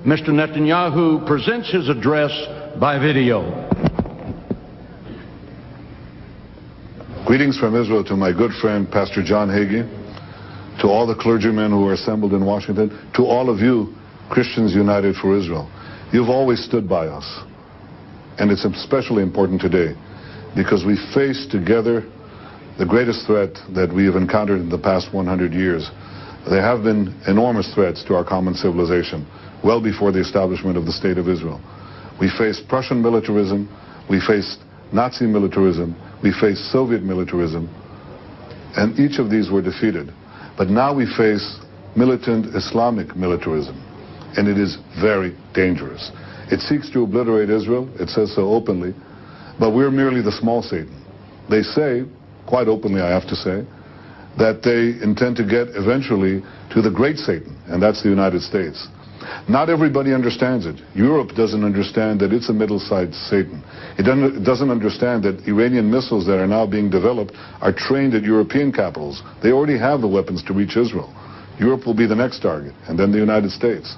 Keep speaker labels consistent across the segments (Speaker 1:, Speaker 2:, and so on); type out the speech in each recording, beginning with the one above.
Speaker 1: Mr. Netanyahu presents his address by video.
Speaker 2: Greetings from Israel to my good friend, Pastor John Hagee, to all the clergymen who are assembled in Washington, to all of you, Christians United for Israel. You've always stood by us. And it's especially important today because we face together the greatest threat that we have encountered in the past 100 years. There have been enormous threats to our common civilization, well before the establishment of the State of Israel. We faced Prussian militarism, we faced Nazi militarism, we faced Soviet militarism, and each of these were defeated. But now we face militant Islamic militarism, and it is very dangerous. It seeks to obliterate Israel, it says so openly, but we're merely the small Satan. They say, quite openly I have to say, that they intend to get eventually to the great Satan, and that's the United States. Not everybody understands it. Europe doesn't understand that it's a middle-sized Satan. It doesn't understand that Iranian missiles that are now being developed are trained at European capitals. They already have the weapons to reach Israel. Europe will be the next target, and then the United States.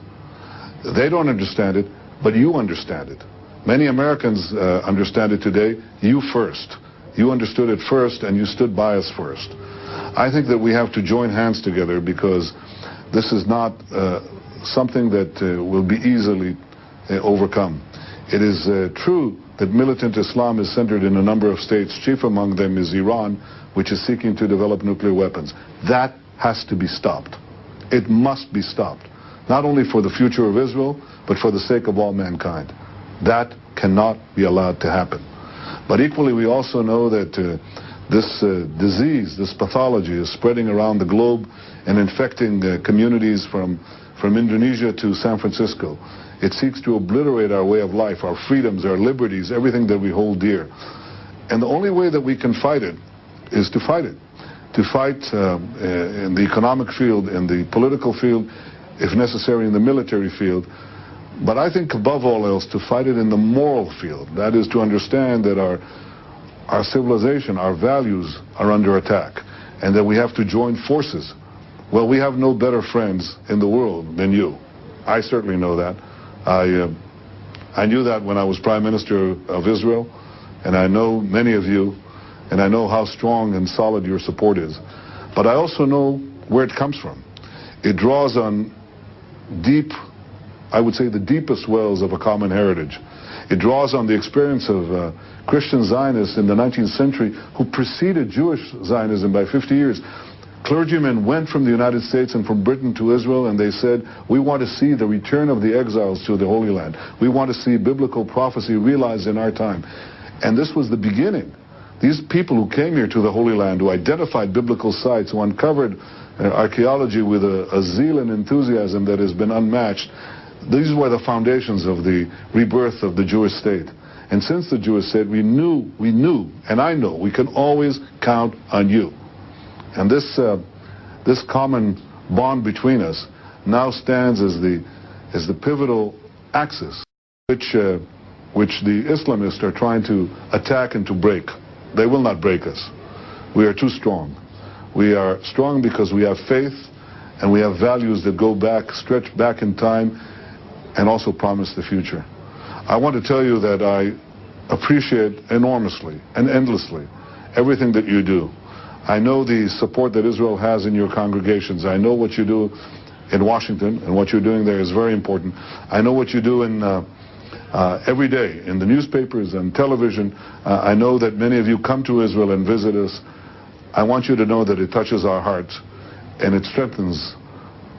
Speaker 2: They don't understand it, but you understand it. Many Americans understand it today. You first. You understood it first, and you stood by us first. I think that we have to join hands together because this is not something that will be easily overcome. It is true that militant Islam is centered in a number of states. Chief among them is Iran, which is seeking to develop nuclear weapons. That has to be stopped. It must be stopped, not only for the future of Israel, but for the sake of all mankind. That cannot be allowed to happen. But equally, we also know that this disease, this pathology is spreading around the globe and infecting communities from Indonesia to San Francisco. It seeks to obliterate our way of life, our freedoms, our liberties, everything that we hold dear. And the only way that we can fight it is to fight it. To fight in the economic field, in the political field, if necessary in the military field. But I think above all else to fight it in the moral field. That is to understand that our civilization, our values are under attack and that we have to join forces. Well, we have no better friends in the world than you. I certainly know that. I knew that when I was Prime Minister of Israel, and I know many of you, and I know how strong and solid your support is. But I also know where it comes from. It draws on deep, I would say the deepest wells of a common heritage. It draws on the experience of Christian Zionists in the 19th century who preceded Jewish Zionism by 50 years. Clergymen went from the United States and from Britain to Israel, and they said, we want to see the return of the exiles to the Holy Land. We want to see biblical prophecy realized in our time. And this was the beginning. These people who came here to the Holy Land, who identified biblical sites, who uncovered archaeology with a zeal and enthusiasm that has been unmatched, these were the foundations of the rebirth of the Jewish state. And since the Jewish state, we knew, and I know, we can always count on you. And this common bond between us now stands as the pivotal axis which the Islamists are trying to attack and to break. They will not break us. We are too strong. We are strong because we have faith and we have values that go back, stretch back in time, and also promise the future. I want to tell you that I appreciate enormously and endlessly everything that you do. I know the support that Israel has in your congregations. I know what you do in Washington, and what you're doing there is very important. I know what you do in every day in the newspapers and television. I know that many of you come to Israel and visit us. I want you to know that it touches our hearts and it strengthens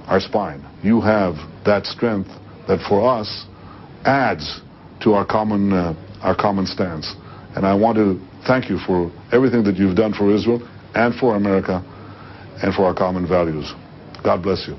Speaker 2: our spine. You have that strength that for us adds to our common stance. And I want to thank you for everything that you've done for Israel and for America and for our common values. God bless you.